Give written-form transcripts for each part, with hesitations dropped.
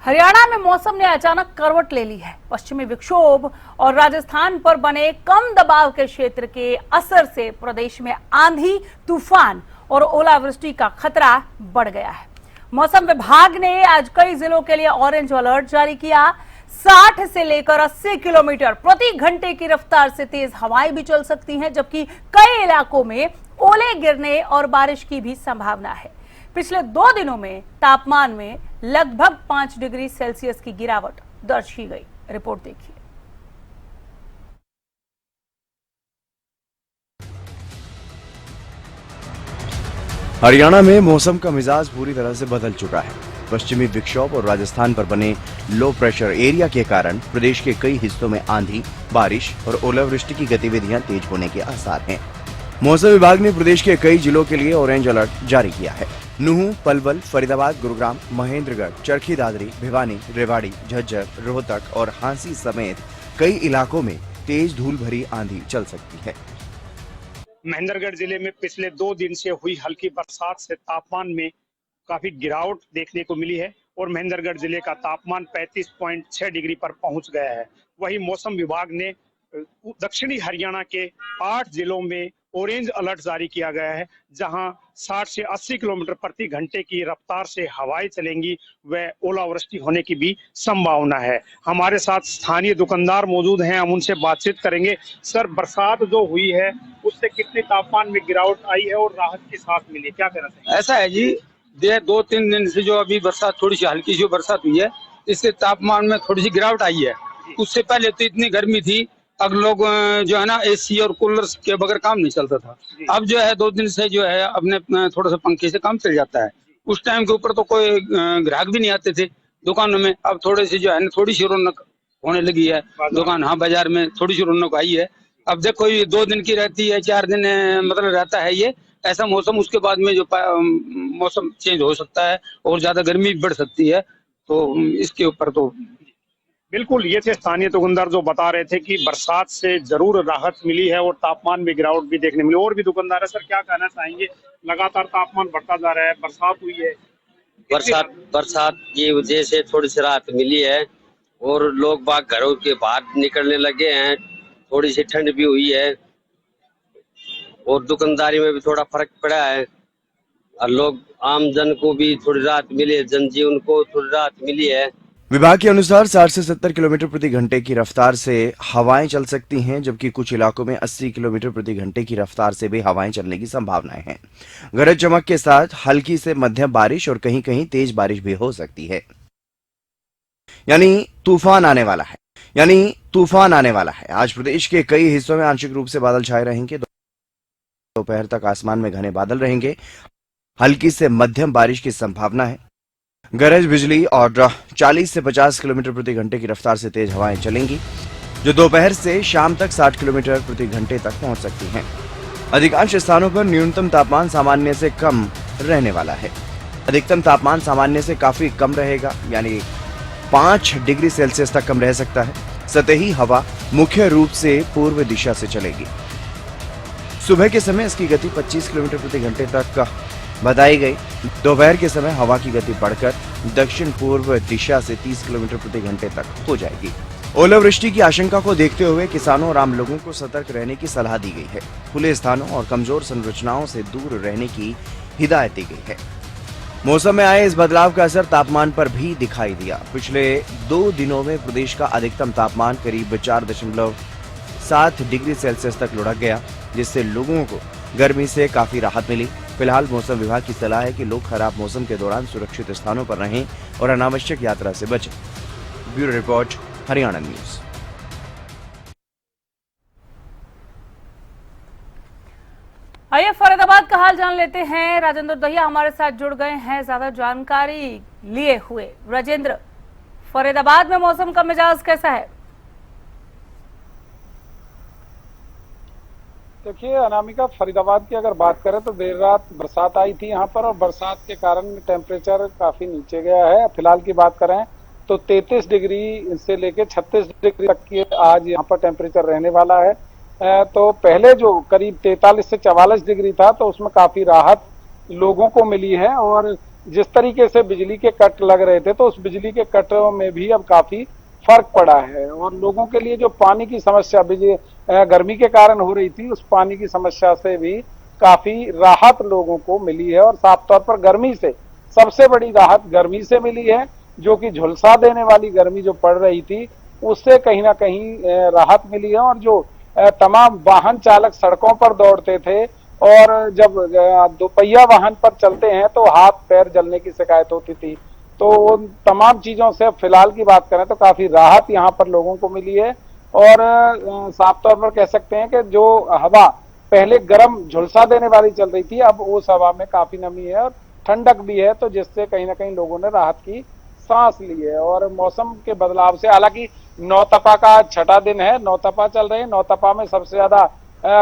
हरियाणा में मौसम ने अचानक करवट ले ली है। पश्चिमी विक्षोभ और राजस्थान पर बने कम दबाव के क्षेत्र के असर से प्रदेश में आंधी, तूफान और ओलावृष्टि का खतरा बढ़ गया है। मौसम विभाग ने आज कई जिलों के लिए ऑरेंज अलर्ट जारी किया। 60 से लेकर 80 किलोमीटर प्रति घंटे की रफ्तार से तेज हवाएं भी चल सकती हैं, जबकि कई इलाकों में ओले गिरने और बारिश की भी संभावना है। पिछले 2 दिनों में तापमान में लगभग 5 डिग्री सेल्सियस की गिरावट दर्ज की गई। रिपोर्ट देखिए। हरियाणा में मौसम का मिजाज पूरी तरह से बदल चुका है। पश्चिमी विक्षोभ और राजस्थान पर बने लो प्रेशर एरिया के कारण प्रदेश के कई हिस्सों में आंधी, बारिश और ओलावृष्टि की गतिविधियां तेज होने के आसार हैं। मौसम विभाग ने प्रदेश के कई जिलों के लिए ऑरेंज अलर्ट जारी किया है। नूंह, पलवल, फरीदाबाद, गुरुग्राम, महेंद्रगढ़, चरखी दादरी, भिवानी, रेवाड़ी, झज्जर, रोहतक और हांसी समेत कई इलाकों में तेज धूल भरी आंधी चल सकती है। महेंद्रगढ़ जिले में पिछले 2 दिन से हुई हल्की बरसात से तापमान में काफी गिरावट देखने को मिली है और महेंद्रगढ़ जिले का तापमान 35.6 डिग्री पर पहुंच गया है। वहीं मौसम विभाग ने दक्षिणी हरियाणा के 8 जिलों में ऑरेंज अलर्ट जारी किया गया है, जहां 60 से 80 किलोमीटर प्रति घंटे की रफ्तार से हवाएं चलेंगी व ओलावृष्टि होने की भी संभावना है। हमारे साथ स्थानीय दुकानदार मौजूद हैं, हम उनसे बातचीत करेंगे। सर, बरसात जो हुई है उससे कितने तापमान में गिरावट आई है और राहत की सांस मिली, क्या कहना चाहिए? ऐसा है जी, 2-3 दिन से जो अभी बरसात, थोड़ी सी हल्की सी बरसात हुई है, इससे तापमान में थोड़ी सी गिरावट आई है। उससे पहले तो इतनी गर्मी थी, अब लोग जो है ना एसी और कूलर के बगैर काम नहीं चलता था। अब जो है 2 दिन से जो है अपने थोड़ा सा पंखे से काम चल जाता है। उस टाइम के ऊपर तो कोई ग्राहक भी नहीं आते थे दुकानों में। अब थोड़े से जो है ना थोड़ी सी रौनक होने लगी है दुकान, हाँ बाजार में थोड़ी सी रौनक आई है। अब देखो ये 2 दिन की रहती है, 4 दिन मतलब रहता है ये ऐसा मौसम। उसके बाद में जो मौसम चेंज हो सकता है और ज्यादा गर्मी बढ़ सकती है, तो इसके ऊपर तो बिल्कुल, ये थे स्थानीय दुकानदार जो बता रहे थे कि बरसात से जरूर राहत मिली है और तापमान में गिरावट भी देखने मिली। और भी दुकानदार है, सर क्या कहना चाहेंगे? लगातार तापमान बढ़ता जा रहा है, बरसात हुई है, बरसात की वजह से थोड़ी सी राहत मिली है और लोग बाग घरों के बाहर निकलने लगे हैं। थोड़ी सी ठंड भी हुई है और दुकानदारी में भी थोड़ा फर्क पड़ा है और लोग आम जन को भी थोड़ी राहत मिली है, जनजीवन को थोड़ी राहत मिली है। विभाग के अनुसार 60 से 70 किलोमीटर प्रति घंटे की रफ्तार से हवाएं चल सकती हैं, जबकि कुछ इलाकों में 80 किलोमीटर प्रति घंटे की रफ्तार से भी हवाएं चलने की संभावनाएं हैं। गरज चमक के साथ हल्की से मध्यम बारिश और कहीं कहीं तेज बारिश भी हो सकती है। यानी तूफान आने वाला है। आज प्रदेश के कई हिस्सों में आंशिक रूप से बादल छाए रहेंगे। दोपहर तक आसमान में घने बादल रहेंगे। हल्की से मध्यम बारिश की संभावना है। गरज बिजली और 40 से 50 किलोमीटर प्रति घंटे की रफ्तार से तेज हवाएं चलेंगी, जो दोपहर से शाम तक 60 किलोमीटर प्रति घंटे तक पहुंच सकती हैं। अधिकांश स्थानों पर न्यूनतम तापमान सामान्य से कम रहने वाला है। अधिकतम तापमान सामान्य से काफी कम रहेगा, यानी 5 डिग्री सेल्सियस तक कम रह सकता है। सतही हवा मुख्य रूप से पूर्व दिशा से चलेगी। सुबह के समय इसकी गति 25 किलोमीटर प्रति घंटे तक बताई गई। दोपहर के समय हवा की गति बढ़कर दक्षिण पूर्व दिशा से 30 किलोमीटर प्रति घंटे तक हो जाएगी। ओलावृष्टि की आशंका को देखते हुए किसानों और आम लोगों को सतर्क रहने की सलाह दी गई है। खुले स्थानों और कमजोर संरचनाओं से दूर रहने की हिदायत दी गई है। मौसम में आए इस बदलाव का असर तापमान पर भी दिखाई दिया। पिछले 2 दिनों में प्रदेश का अधिकतम तापमान करीब 4.7 डिग्री सेल्सियस तक लुढ़क गया, जिससे लोगों को गर्मी से काफी राहत मिली। फिलहाल मौसम विभाग की सलाह है कि लोग खराब मौसम के दौरान सुरक्षित स्थानों पर रहें और अनावश्यक यात्रा से बचें। Bureau report, Haryana news. आइए फरीदाबाद का हाल जान लेते हैं। राजेंद्र दहिया हमारे साथ जुड़ गए हैं ज्यादा जानकारी लिए हुए। राजेंद्र, फरीदाबाद में मौसम का मिजाज कैसा है? देखिए अनामिका, फरीदाबाद की अगर बात करें तो देर रात बरसात आई थी यहाँ पर और बरसात के कारण टेम्परेचर काफी नीचे गया है। फिलहाल की बात करें तो 33 डिग्री से लेकर 36 डिग्री तक की आज यहाँ पर टेम्परेचर रहने वाला है। तो पहले जो करीब 43 से 44 डिग्री था तो उसमें काफी राहत लोगों को मिली है और जिस तरीके से बिजली के कट लग रहे थे तो उस बिजली के कटों में भी अब काफी फर्क पड़ा है और लोगों के लिए जो पानी की समस्या गर्मी के कारण हो रही थी, उस पानी की समस्या से भी काफी राहत लोगों को मिली है। और साफ तौर पर गर्मी से सबसे बड़ी राहत गर्मी से मिली है, जो कि झुलसा देने वाली गर्मी जो पड़ रही थी उससे कहीं ना कहीं राहत मिली है। और जो तमाम वाहन चालक सड़कों पर दौड़ते थे और जब दोपहिया वाहन पर चलते हैं तो हाथ पैर जलने की शिकायत होती थी, तो उन तमाम चीजों से फिलहाल की बात करें तो काफी राहत यहाँ पर लोगों को मिली है। और साफ तौर पर कह सकते हैं कि जो हवा पहले गर्म झुलसा देने वाली चल रही थी, अब उस हवा में काफी नमी है और ठंडक भी है, तो जिससे कहीं ना कहीं लोगों ने राहत की सांस ली है। और मौसम के बदलाव से, हालांकि नौतपा का छठा दिन है, नौतपा चल रहे हैं, नौतपा में सबसे ज्यादा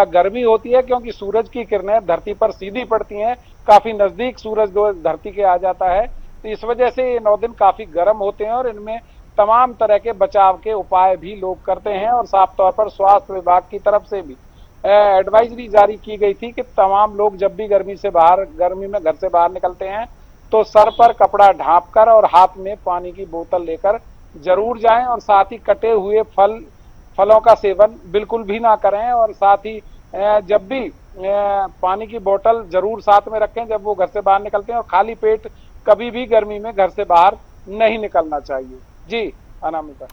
गर्मी होती है क्योंकि सूरज की किरणें धरती पर सीधी पड़ती हैं, काफी नजदीक सूरज धरती के आ जाता है, तो इस वजह से ये 9 दिन काफी गर्म होते हैं और इनमें तमाम तरह के बचाव के उपाय भी लोग करते हैं। और साफ तौर पर स्वास्थ्य विभाग की तरफ से भी एडवाइजरी जारी की गई थी कि तमाम लोग जब भी गर्मी में घर से बाहर निकलते हैं तो सर पर कपड़ा ढांपकर और हाथ में पानी की बोतल लेकर जरूर जाएं और साथ ही कटे हुए फलों का सेवन बिल्कुल भी ना करें। और साथ ही जब भी पानी की बोतल जरूर साथ में रखें जब वो घर से बाहर निकलते हैं, और खाली पेट कभी भी गर्मी में घर से बाहर नहीं निकलना चाहिए। जी अनामिका।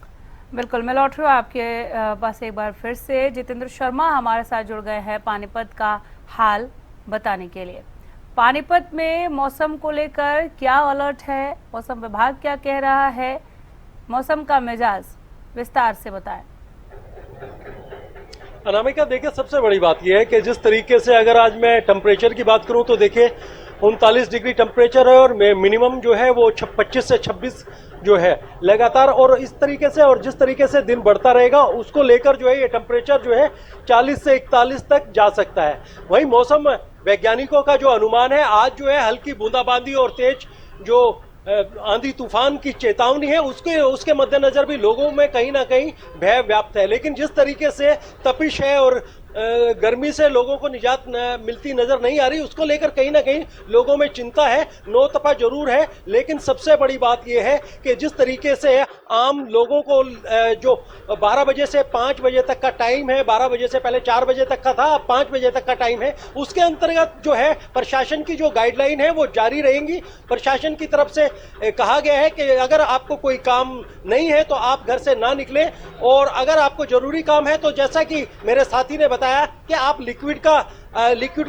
बिल्कुल, मैं लौट रही हूँ आपके पास एक बार फिर से। जितेंद्र शर्मा हमारे साथ जुड़ गए हैं पानीपत का हाल बताने के लिए। पानीपत में मौसम को लेकर क्या अलर्ट है, मौसम विभाग क्या कह रहा है, मौसम का मिजाज विस्तार से बताएं। अनामिका, देखिए सबसे बड़ी बात यह है कि जिस तरीके से अगर आज मैं टेम्परेचर की बात करूं तो देखिए 39 डिग्री टेम्परेचर है और मिनिमम जो है वो 25 से 26 जो है लगातार, और इस तरीके से और जिस तरीके से दिन बढ़ता रहेगा उसको लेकर जो है ये टेम्परेचर जो है 40 से 41 तक जा सकता है। वहीं मौसम वैज्ञानिकों का जो अनुमान है, आज जो है हल्की बूंदाबांदी और तेज जो आंधी तूफान की चेतावनी है उसके मद्देनजर भी लोगों में कहीं ना कहीं भय व्याप्त है। लेकिन जिस तरीके से तपिश है और गर्मी से लोगों को निजात मिलती नजर नहीं आ रही, उसको लेकर कहीं ना कहीं लोगों में चिंता है। नौतपा जरूर है, लेकिन सबसे बड़ी बात यह है कि जिस तरीके से आम लोगों को जो 12 बजे से 5 बजे तक का टाइम है, 12 बजे से पहले 4 बजे तक का था, अब 5 बजे तक का टाइम है, उसके अंतर्गत जो है प्रशासन की जो गाइडलाइन है वो जारी रहेंगी। प्रशासन की तरफ से कहा गया है कि अगर आपको कोई काम नहीं है तो आप घर से ना निकलें, और अगर आपको जरूरी काम है तो जैसा कि मेरे साथी ने बताया कि आप लिक्विड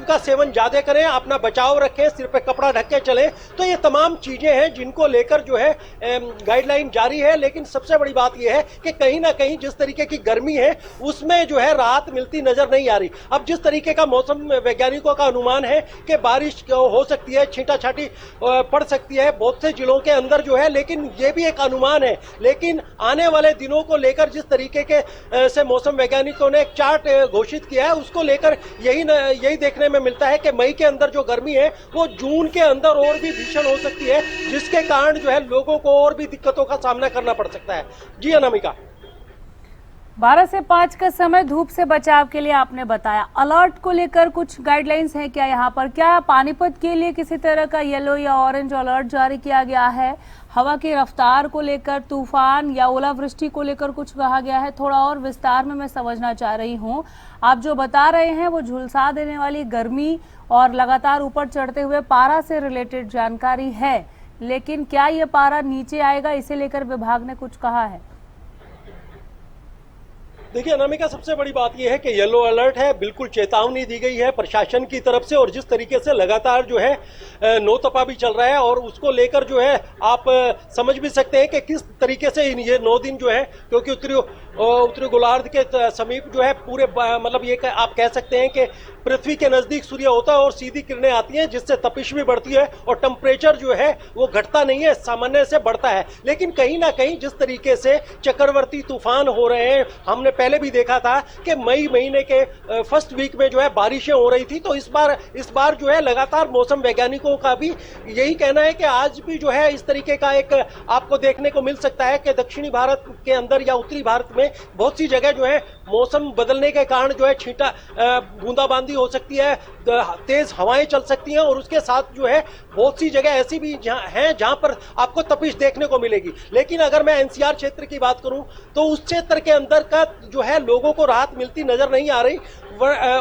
का सेवन ज्यादा करें, अपना बचाव रखें, सिर पे कपड़ा ढक के चलें। तो ये तमाम चीजें हैं जिनको लेकर जो है गाइडलाइन जारी है। लेकिन सबसे बड़ी बात यह है कि कहीं ना कहीं जिस तरीके की गर्मी है उसमें जो है राहत मिलती नजर नहीं आ रही। अब जिस तरीके का मौसम वैज्ञानिकों का अनुमान है कि बारिश हो सकती है, छींटा-छाटी पड़ सकती है बहुत से जिलों के अंदर जो है, लेकिन ये भी एक अनुमान है। लेकिन आने वाले दिनों को लेकर जिस तरीके के से मौसम वैज्ञानिकों ने एक चार्ट घोषित किया है, उसको लेकर यही देखने में मिलता है कि मई के अंदर जो गर्मी है वो जून के अंदर और भी भीषण हो सकती है, जिसके कारण जो है लोगों को और भी दिक्कतों का सामना करना पड़ सकता है। जी अनामिका। 12 से 5 का समय धूप से बचाव के लिए आपने बताया। अलर्ट को लेकर कुछ गाइडलाइंस हैं क्या यहाँ पर? क्या पानीपत के लिए किसी तरह का येलो या ऑरेंज अलर्ट जारी किया गया है? हवा की रफ्तार को लेकर, तूफान या ओलावृष्टि को लेकर कुछ कहा गया है? थोड़ा और विस्तार में मैं समझना चाह रही हूँ। आप जो बता रहे हैं वो झुलसा देने वाली गर्मी और लगातार ऊपर चढ़ते हुए पारा से रिलेटेड जानकारी है, लेकिन क्या ये पारा नीचे आएगा, इसे लेकर विभाग ने कुछ कहा है? देखिए अनामिका, सबसे बड़ी बात यह है कि येलो अलर्ट है, बिल्कुल चेतावनी दी गई है प्रशासन की तरफ से। और जिस तरीके से लगातार जो है नौतपा भी चल रहा है, और उसको लेकर जो है आप समझ भी सकते हैं कि किस तरीके से ये 9 दिन जो है, क्योंकि उत्तरी गोलार्ध के समीप जो है पूरे मतलब ये आप कह सकते हैं कि पृथ्वी के नजदीक सूर्य होता है और सीधी किरणें आती हैं, जिससे तपिश भी बढ़ती है और टेम्परेचर जो है वो घटता नहीं है, सामान्य से बढ़ता है। लेकिन कहीं ना कहीं जिस तरीके से चक्रवर्ती तूफान हो रहे हैं, हमने पहले भी देखा था कि मई महीने के फर्स्ट वीक में जो है बारिशें हो रही थी, तो इस बार जो है लगातार मौसम वैज्ञानिकों का भी यही कहना है कि आज भी जो है इस तरीके का एक आपको देखने को मिल सकता है कि दक्षिणी भारत के अंदर या उत्तरी भारत में में बहुत सी जगह जो है मौसम बदलने के कारण जो है छींटा बूंदाबांदी हो सकती है, तेज हवाएं चल सकती हैं और उसके साथ जो है बहुत सी जगह ऐसी भी जहां पर आपको तपिश देखने को मिलेगी। लेकिन अगर मैं एनसीआर क्षेत्र की बात करूं तो उस क्षेत्र के अंदर का जो है लोगों को राहत मिलती नजर नहीं आ रही।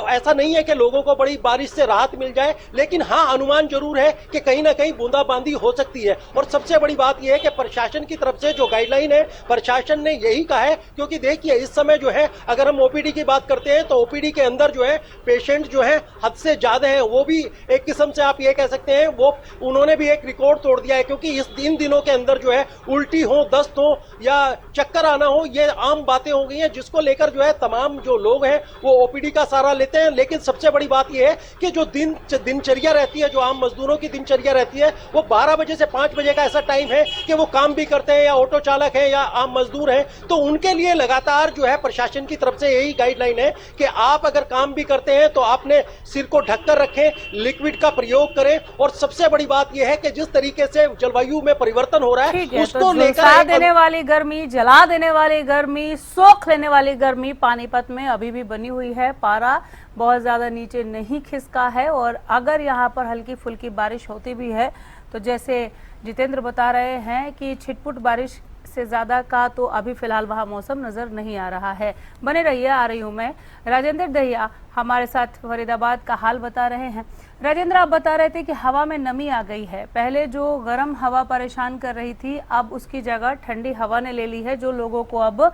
ऐसा नहीं है कि लोगों को बड़ी बारिश से राहत मिल जाए, लेकिन हाँ अनुमान जरूर है कि कहीं ना कहीं बूंदाबांदी हो सकती है। और सबसे बड़ी बात यह है कि प्रशासन की तरफ से जो गाइडलाइन है, प्रशासन ने यही कहा है, क्योंकि देखिए इस समय जो है अगर हम ओपीडी की बात करते हैं तो ओपीडी के अंदर जो है पेशेंट जो है हद से ज्यादा है। वो भी एक किस्म से आप ये कह सकते हैं वो उन्होंने भी एक रिकॉर्ड तोड़ दिया है, क्योंकि इस 3 दिनों के अंदर जो है उल्टी हो, दस्त हो या चक्कर आना हो, ये आम बातें हो गई हैं, जिसको लेकर जो है तमाम जो लोग हैं वो ओपीडी का सहारा लेते हैं। लेकिन सबसे बड़ी बात यह है कि जो दिनचर्या रहती है, जो आम मजदूरों की दिनचर्या रहती है, वो 12 बजे से 5 बजे का ऐसा टाइम है कि वो काम भी करते हैं, या ऑटो चालक है या आम मजदूर हैं, तो उनके लिए लगातार जो है प्रशासन की तरफ से यही गाइडलाइन है कि आप अगर काम भी करते हैं तो आपने सिर को ढककर रखें, लिक्विड का प्रयोग करें। और सबसे बड़ी बात यह है कि जिस तरीके से जलवायु में परिवर्तन हो रहा है उसको तो लेकर देने वाली गर्मी, जला देने वाली गर्मी, सोख लेने वाली गर्मी पानीपत में अभी भी बनी हुई है। पारा बहुत ज्यादा नीचे नहीं खिसका है और अगर यहाँ पर हल्की फुल्की बारिश होती भी है तो जैसे जितेंद्र बता रहे हैं कि छिटपुट बारिश से ज्यादा का तो अभी फिलहाल वहां मौसम नजर नहीं आ रहा है। बने रहिए, आ रही हूं मैं। राजेंद्र दहिया हमारे साथ फरीदाबाद का हाल बता रहे हैं। राजेंद्र, आप बता रहे थे कि हवा में नमी आ गई है। पहले जो गर्म हवा परेशान कर रही थी, अब उसकी जगह ठंडी हवा ने ले ली है, जो लोगों को अब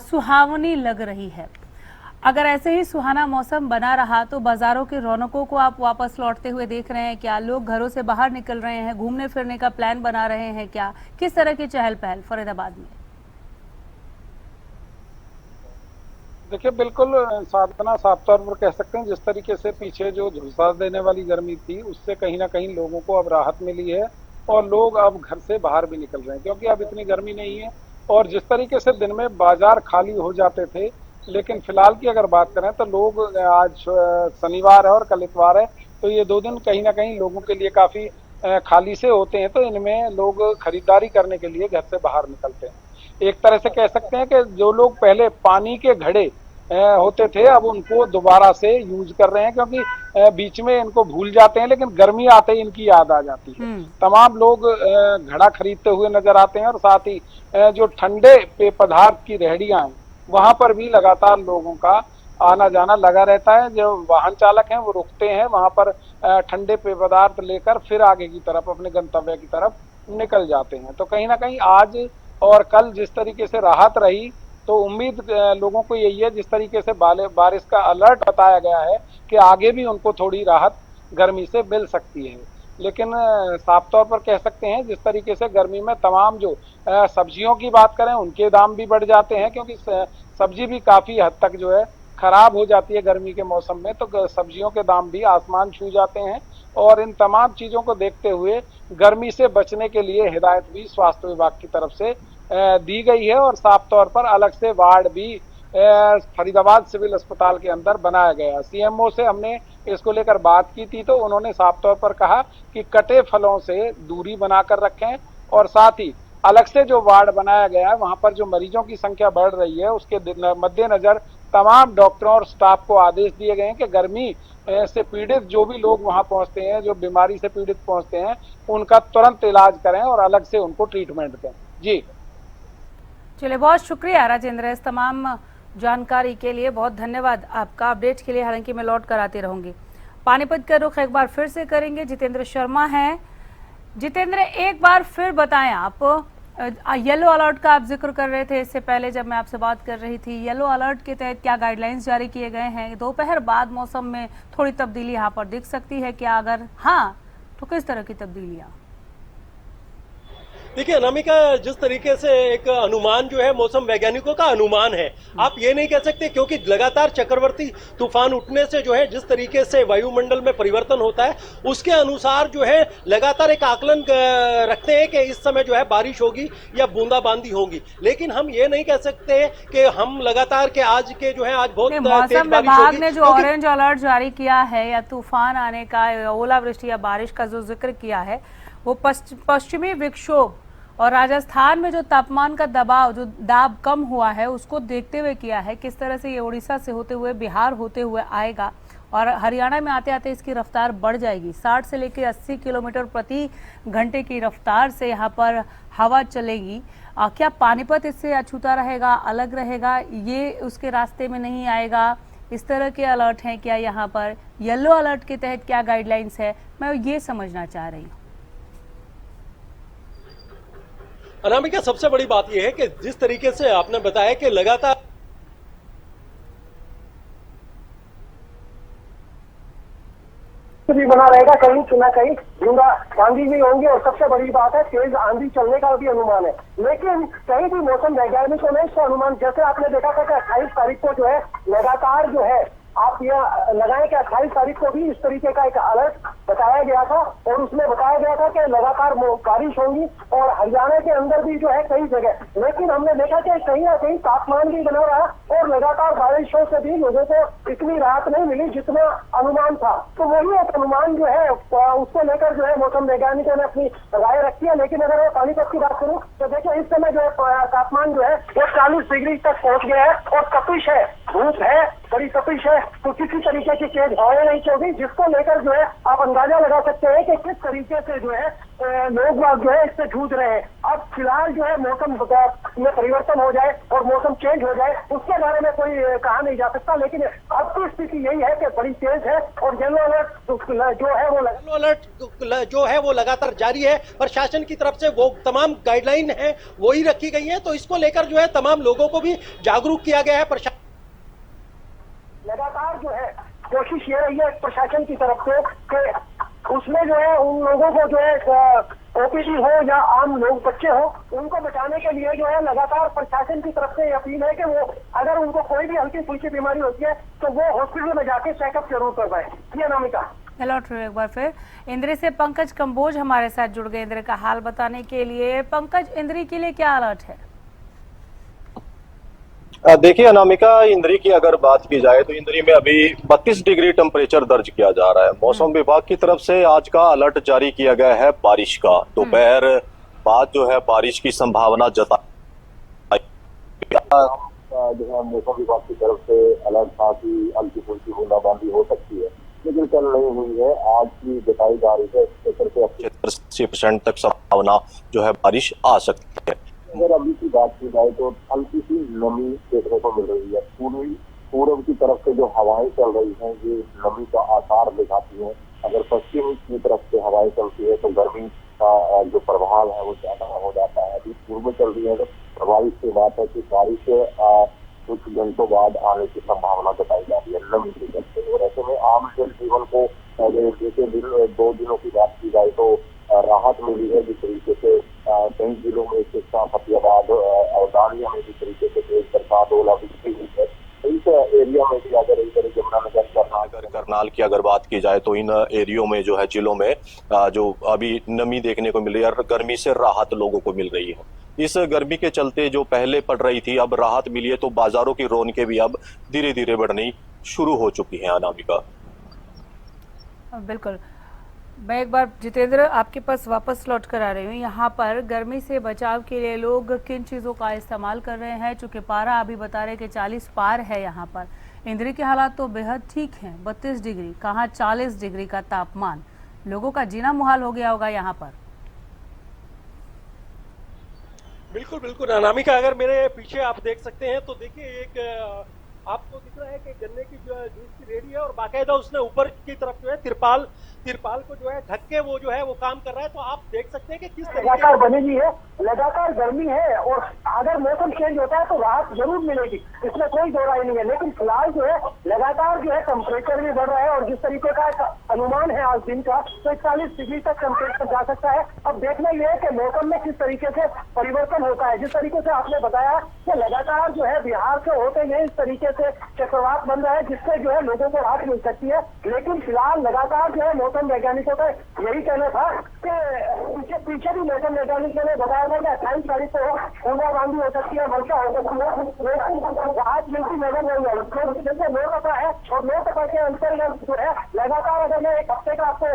सुहावनी लग रही है। अगर ऐसे ही सुहाना मौसम बना रहा तो बाजारों की रौनकों को आप वापस लौटते हुए देख रहे हैं क्या? लोग घरों से बाहर निकल रहे हैं, घूमने फिरने का प्लान बना रहे हैं क्या? किस तरह की चहल पहल फरीदाबाद में? देखिए, बिल्कुल साधना साफ तौर पर कह सकते हैं, जिस तरीके से पीछे जो झुलसा देने वाली गर्मी थी उससे कहीं ना कहीं लोगों को अब राहत मिली है और लोग अब घर से बाहर भी निकल रहे हैं, क्योंकि अब इतनी गर्मी नहीं है। और जिस तरीके से दिन में बाजार खाली हो जाते थे, लेकिन फिलहाल की अगर बात करें तो लोग, आज शनिवार है और कल इतवार है, तो ये 2 दिन कहीं ना कहीं लोगों के लिए काफी खाली से होते हैं, तो इनमें लोग खरीदारी करने के लिए घर से बाहर निकलते हैं। एक तरह से कह सकते हैं कि जो लोग पहले पानी के घड़े होते थे अब उनको दोबारा से यूज कर रहे हैं, क्योंकि बीच में इनको भूल जाते हैं, लेकिन गर्मी आते ही इनकी याद आ जाती है। तमाम लोग घड़ा खरीदते हुए नजर आते हैं और साथ ही जो ठंडे पेय पदार्थ की रेहड़ियां हैं वहां पर भी लगातार लोगों का आना जाना लगा रहता है। जो वाहन चालक हैं वो रुकते हैं वहां पर ठंडे पेय पदार्थ लेकर, फिर आगे की तरफ अपने गंतव्य की तरफ निकल जाते हैं। तो कहीं ना कहीं आज और कल जिस तरीके से राहत रही, तो उम्मीद लोगों को यही है, जिस तरीके से बारिश का अलर्ट बताया गया है कि आगे भी उनको थोड़ी राहत गर्मी से मिल सकती है। लेकिन साफ तौर पर कह सकते हैं, जिस तरीके से गर्मी में तमाम जो सब्जियों की बात करें उनके दाम भी बढ़ जाते हैं, क्योंकि सब्जी भी काफी हद तक जो है खराब हो जाती है गर्मी के मौसम में, तो सब्जियों के दाम भी आसमान छू जाते हैं। और इन तमाम चीजों को देखते हुए गर्मी से बचने के लिए हिदायत भी स्वास्थ्य विभाग की तरफ से दी गई है और साफ तौर पर अलग से वार्ड भी फरीदाबाद सिविल अस्पताल के अंदर बनाया गया। सीएमओ से हमने इसको लेकर बात की थी, तो उन्होंने साफ तौर पर कहा कि कटे फलों से दूरी बनाकर रखें और साथ ही अलग से जो वार्ड बनाया गया है वहां पर जो मरीजों की संख्या बढ़ रही है उसके मद्देनजर तमाम डॉक्टरों और स्टाफ को आदेश दिए गए हैं कि गर्मी से पीड़ित जो भी लोग वहां पहुंचते हैं, जो बीमारी से पीड़ित पहुंचते हैं, उनका तुरंत इलाज करें और अलग से उनको ट्रीटमेंट दें। जी चलिए, बहुत शुक्रिया राजेंद्र इस तमाम जानकारी के लिए, बहुत धन्यवाद आपका अपडेट के लिए। हालांकि मैं लौट कर आती रहूंगी। पानीपत का रुख एक बार फिर से करेंगे, जितेंद्र शर्मा हैं। जितेंद्र, एक बार फिर बताएं, आप येलो अलर्ट का आप जिक्र कर रहे थे इससे पहले जब मैं आपसे बात कर रही थी। येलो अलर्ट के तहत क्या गाइडलाइंस जारी किए गए हैं? दोपहर बाद मौसम में थोड़ी तब्दीली यहाँ पर दिख सकती है क्या? अगर हाँ तो किस तरह की तब्दीलियाँ? देखिए अनामिका, जिस तरीके से एक अनुमान जो है मौसम वैज्ञानिकों का अनुमान है, आप ये नहीं कह सकते, क्योंकि लगातार चक्रवर्ती तूफान उठने से जो है जिस तरीके से वायुमंडल में परिवर्तन होता है उसके अनुसार जो है लगातार एक आकलन रखते हैं कि इस समय जो है बारिश होगी या बूंदाबांदी होगी। लेकिन हम ये नहीं कह सकते कि हम लगातार के आज के जो है आज बहुत मौसम विभाग ने जो ऑरेंज अलर्ट जारी किया है या तूफान आने का, ओलावृष्टि या बारिश का जो जिक्र किया है, वो पश्चिमी विक्षोभ और राजस्थान में जो तापमान का दबाव, जो दाब कम हुआ है, उसको देखते हुए किया है। किस तरह से ये उड़ीसा से होते हुए बिहार होते हुए आएगा और हरियाणा में आते आते इसकी रफ्तार बढ़ जाएगी। 60 से लेकर 80 किलोमीटर प्रति घंटे की रफ्तार से यहाँ पर हवा चलेगी। क्या पानीपत इससे अछूता रहेगा, अलग रहेगा, ये उसके रास्ते में नहीं आएगा? इस तरह के अलर्ट हैं क्या यहाँ पर? येलो अलर्ट के तहत क्या गाइडलाइंस है, मैं ये समझना चाह रही हूँ। अनामिका, सबसे बड़ी बात यह है कि जिस तरीके से आपने बताया कि लगातार भी बना रहेगा, कहीं न कहीं झुंडा आंधी भी होंगी और सबसे बड़ी बात है तेज आंधी चलने का भी अनुमान है। लेकिन कहीं भी मौसम वैज्ञानिकों ने इसका अनुमान, जैसे आपने देखा था कि 28 तारीख को जो है लगातार जो है आप यह लगाएं कि 28 तारीख को भी इस तरीके का एक अलर्ट बताया गया था और उसमें बताया गया था कि लगातार बारिश होगी और हरियाणा के अंदर भी जो है कई जगह। लेकिन हमने देखा कि कहीं ना कहीं तापमान भी बना रहा और लगातार बारिशों से भी लोगों को इतनी राहत नहीं मिली जितना अनुमान था। तो वही एक अनुमान जो है उसको लेकर जो है मौसम वैज्ञानिकों ने अपनी राय रखी है। लेकिन अगर मैं पानीपत की बात करूँ तो देखिए इस समय जो तापमान जो है वो 40 डिग्री तक पहुंच गया है और तपिश है, धूप है, बड़ी तपिश है, तो किसी तरीके की तेज हवाएं नहीं चलती, जिसको लेकर जो है आप अंदाजा लगा सकते हैं कि किस तरीके से जो है लोग जो है इससे जूझ रहे हैं। अब फिलहाल जो है मौसम में परिवर्तन हो जाए और मौसम चेंज हो जाए उसके बारे में कोई कहा नहीं जा सकता, लेकिन अब की स्थिति यही है कि बड़ी तेज है और येलो अलर्ट जो है वो लगातार जारी है। प्रशासन की तरफ से वो तमाम गाइडलाइन है वो ही रखी गई है, तो इसको लेकर जो है तमाम लोगों को भी जागरूक किया गया है। प्रशासन लगातार जो है कोशिश ये रही है प्रशासन की तरफ से कि उसमें जो है उन लोगों को जो है ओपीडी हो या आम लोग बच्चे हो उनको बचाने के लिए जो है लगातार प्रशासन की तरफ से अपील है कि वो अगर उनको कोई भी हल्की फुल्की बीमारी होती है तो वो हॉस्पिटल में जाके चेकअप जरूर करवाएं। ये अनामिका। लौट रहे एक बार फिर इंद्री से पंकज कंबोज हमारे साथ जुड़ गए इंद्री का हाल बताने के लिए। पंकज, इंद्री के लिए क्या अलर्ट है? देखिए अनामिका, इंद्री की अगर बात की जाए तो इंद्री में अभी 32 डिग्री टेम्परेचर दर्ज किया जा रहा है। मौसम विभाग की तरफ से आज का अलर्ट जारी किया गया है बारिश का। दोपहर बाद जो है बारिश की संभावना जताई जो है मौसम विभाग की तरफ से अलर्ट था कि हल्की फुल्की बूंदाबांदी हो सकती है, लेकिन कल नहीं हुई है। आज की बताई जा रही है 80% तक संभावना जो है बारिश आ सकती है। अगर अभी की बात की जाए तो हल्की सी नमी देखने को मिल रही है। पूर्व की तरफ से जो हवाएं चल रही हैं ये नमी का आसार दिखाती हैं। अगर पश्चिम की तरफ से हवाएं चलती है तो गर्मी का जो प्रभाव है वो ज्यादा हो जाता है। अभी पूर्व चल रही है तो प्रभावित की बात है कि बारिश कुछ घंटों बाद आने की संभावना बताई जा रही है नमी की तरफ से। और ऐसे में आम जनजीवन को जैसे 2 दिनों की बात की जाए तो राहत मिली है। जिस तरीके से कई जिलों में सिरसा, फतेहाबाद और दानिया में जिस तरीके से तेज बरसात ओलावृष्टि हुई है, इस एरिया में भी अगर इधर यमुनानगर करनाल की अगर बात की जाए तो इन एरियो में जो है जिलों में जो अभी नमी देखने को मिल रही है और गर्मी से राहत लोगों को मिल रही है। इस गर्मी के चलते जो पहले पड़ रही थी अब राहत मिली है, तो बाजारों की रौनकें भी अब धीरे धीरे बढ़नी शुरू हो चुकी है। अनामिका, बिल्कुल। मैं एक बार जितेंद्र आपके पास वापस लौट कर आ रही हूँ। यहाँ पर गर्मी से बचाव के लिए लोग किन चीज़ों का इस्तेमाल कर रहे हैं? चूँकि पारा अभी बता रहे कि 40 पार है यहाँ पर। इंद्री के हालात तो बेहद ठीक हैं, 32 डिग्री कहाँ 40 डिग्री का तापमान, लोगों का जीना मुहाल हो गया होगा यहाँ पर। बिल्कुल बिल्कुल अनामिका, अगर मेरे पीछे आप देख सकते हैं तो देखिए एक आपको दिख रहा है कि गन्ने की जो है जूस की रेडी है और बाकायदा उसने ऊपर की तरफ जो है तिरपाल को जो है ढक के वो जो है वो काम कर रहा है। तो आप देख सकते हैं कि किस लगातार बनेगी है, लगातार गर्मी है और अगर मौसम चेंज होता है तो राहत जरूर मिलेगी, इसमें कोई दो राय नहीं है। लेकिन फिलहाल जो है लगातार जो है टेम्परेचर भी बढ़ रहा है और जिस तरीके का अनुमान है आज दिन का तो 41 डिग्री तक टेम्परेचर जा सकता है। अब देखना यह है कि मौसम में किस तरीके से परिवर्तन होता है। जिस तरीके से आपने बताया कि लगातार जो है बिहार से होते हुए इस तरीके से चक्रवात बन रहा है जिससे जो है लोगों को राहत मिल सकती है। लेकिन फिलहाल लगातार जो है मौसम वैज्ञानिकों का यही कहना था कि पीछे भी मौसम वैज्ञानिकों ने बताया था कि 28 तारीख को बूंदाबांदी हो सकती है, वर्षा हो सकती है, राहत मिलती नजर नहीं आई। जैसे लोकसभा है और लोकसभा के अंतर्गत जो है लगातार अगर मैं एक हफ्ते का आपको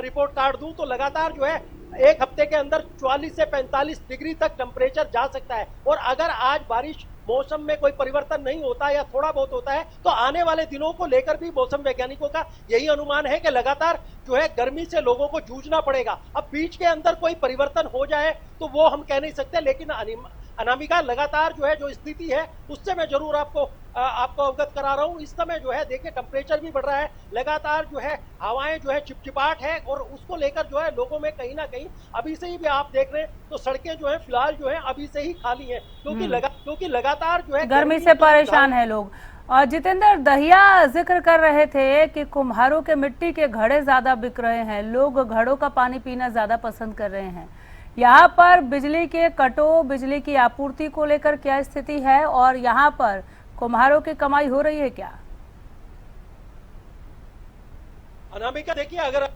रिपोर्ट कार्ड दूं तो लगातार जो है एक हफ्ते के अंदर 44 से 45 डिग्री तक टेम्परेचर जा सकता है। और अगर आज बारिश मौसम में कोई परिवर्तन नहीं होता या थोड़ा बहुत होता है तो आने वाले दिनों को लेकर भी मौसम वैज्ञानिकों का यही अनुमान है कि लगातार जो है गर्मी से लोगों को जूझना पड़ेगा। अब बीच के अंदर कोई परिवर्तन हो जाए तो वो हम कह नहीं सकते, लेकिन अनामिका लगातार जो है जो स्थिति है उससे मैं जरूर आपको अवगत करा रहा हूं। इस समय जो है देखिए टेम्परेचर भी बढ़ रहा है, लगातार जो है हवाएं जो है चिपचिपाहट है और उसको लेकर जो है लोगों में कहीं ना कहीं अभी से ही भी आप देख रहे हैं तो सड़कें जो है फिलहाल जो है अभी से ही खाली हैं, क्योंकि लगातार जो है गर्मी से परेशान है लोग। और जितेंद्र दहिया जिक्र कर रहे थे कि कुम्हारों के मिट्टी के घड़े ज्यादा बिक रहे हैं, लोग घड़ों का पानी पीना ज्यादा पसंद कर रहे हैं। यहाँ पर बिजली के कटो, बिजली की आपूर्ति को लेकर क्या स्थिति है और यहाँ पर कुम्हारों की कमाई हो रही है क्या? अनामिका देखिए अगर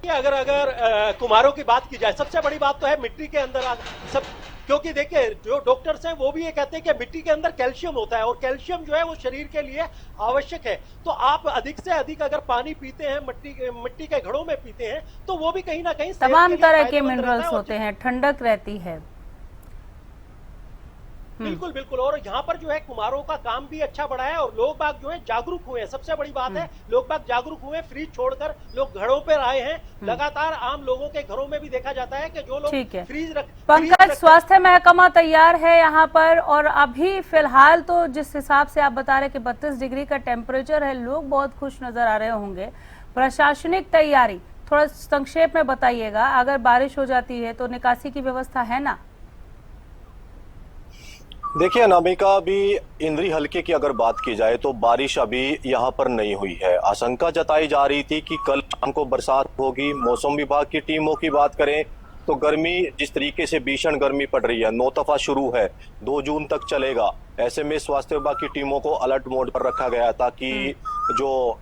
कुम्हारों की बात की जाए, सबसे बड़ी बात तो है मिट्टी के अंदर सब, क्योंकि देखिए जो डॉक्टर्स हैं वो भी ये कहते हैं कि मिट्टी के अंदर कैल्शियम होता है और कैल्शियम जो है वो शरीर के लिए आवश्यक है। तो आप अधिक से अधिक अगर पानी पीते हैं, मिट्टी के घड़ों में पीते हैं तो वो भी कहीं ना कहीं तमाम तरह के मिनरल्स होते हैं, ठंडक रहती है। बिल्कुल बिल्कुल। और यहाँ पर जो है कुम्हारों का काम भी अच्छा बढ़ा है और लोग बाग जो है जागरूक हुए हैं, सबसे बड़ी बात है लोग बाग जागरूक हुए, फ्रिज छोड़कर लोग घरों पर आए हैं। लगातार आम लोगों के घरों में भी देखा जाता है कि जो लोग फ्रीज पंकज, स्वास्थ्य महकमा तैयार है यहाँ पर और अभी फिलहाल तो जिस हिसाब से आप बता रहे कि 32 डिग्री का टेम्परेचर है, लोग बहुत खुश नजर आ रहे होंगे। प्रशासनिक तैयारी थोड़ा संक्षेप में बताइएगा, अगर बारिश हो जाती है तो निकासी की व्यवस्था है ना? देखिए अनामिका, अभी इंद्री हलके की अगर बात की जाए तो बारिश अभी यहाँ पर नहीं हुई है। आशंका जताई जा रही थी कि कल शाम को बरसात होगी। मौसम विभाग की टीमों की बात करें तो गर्मी जिस तरीके से भीषण गर्मी पड़ रही है, नौतफा शुरू है, 2 जून तक चलेगा। ऐसे में स्वास्थ्य विभाग की टीमों को अलर्ट मोड पर रखा गया ताकि जो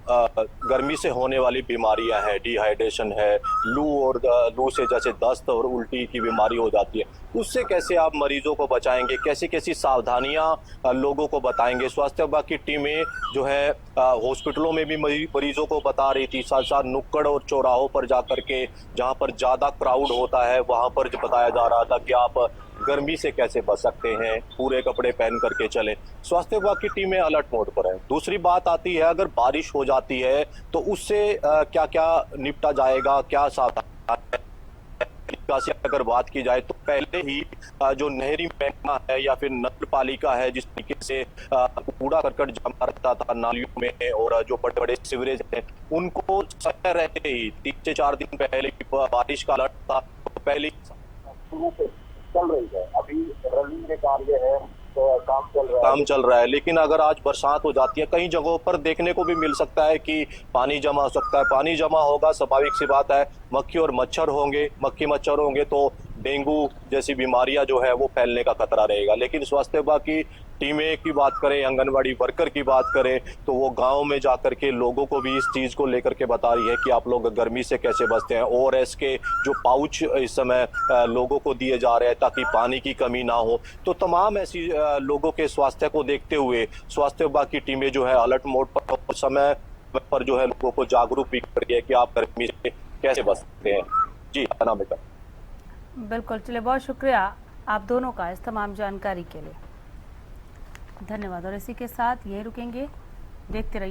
गर्मी से होने वाली बीमारियां हैं, डिहाइड्रेशन है, लू से जैसे दस्त और उल्टी की बीमारी हो जाती है, उससे कैसे आप मरीजों को बचाएंगे, कैसी सावधानियां लोगों को बताएंगे। स्वास्थ्य विभाग की टीमें जो है हॉस्पिटलों में भी मरीजों को बता रही थी, साथ साथ नुक्कड़ और चौराहों पर जाकर के जहां पर ज्यादा क्राउड होता है वहां पर बताया जा रहा था कि आप गर्मी से कैसे बच सकते हैं, पूरे कपड़े पहन करके चलें। स्वास्थ्य विभाग की टीमें अलर्ट मोड पर है। दूसरी बात आती है, अगर बारिश हो जाती है तो उससे क्या क्या निपटा जाएगा, क्या सावधानी अगर बात की जाए तो पहले ही जो नहरी महकमा है या फिर नगर पालिका है, जिस तरीके से कूड़ा करकट जमा रहता था नालियों में और जो बड़े बड़े सीवरेज हैं, उनको समय रहते ही 3 से 4 दिन पहले बारिश का अलर्ट था, तो पहले चल रही है। अभी रनिंग के कार्य है तो काम चल रहा है, लेकिन अगर आज बरसात हो जाती है कई जगहों पर देखने को भी मिल सकता है कि पानी जमा हो सकता है। पानी जमा होगा, स्वाभाविक सी बात है, मक्खी मच्छर होंगे तो डेंगू जैसी बीमारियां जो है वो फैलने का खतरा रहेगा। लेकिन स्वास्थ्य विभाग की टीमें की बात करें, आंगनवाड़ी वर्कर की बात करें तो वो गांव में जाकर के लोगों को भी इस चीज को लेकर के बता रही है कि आप लोग गर्मी से कैसे बचते हैं। ORS के जो पाउच इस समय लोगों को दिए जा रहे हैं ताकि पानी की कमी ना हो। तो तमाम ऐसी लोगों के स्वास्थ्य को देखते हुए स्वास्थ्य विभाग की टीमें जो है अलर्ट मोड पर समय पर जो है लोगों को जागरूक भी कर रही है कि आप गर्मी से कैसे बच सकते हैं। जी अनामिका। बिल्कुल, चलिए बहुत शुक्रिया आप दोनों का इस तमाम जानकारी के लिए, धन्यवाद। और इसी के साथ यही रुकेंगे, देखते रहिए।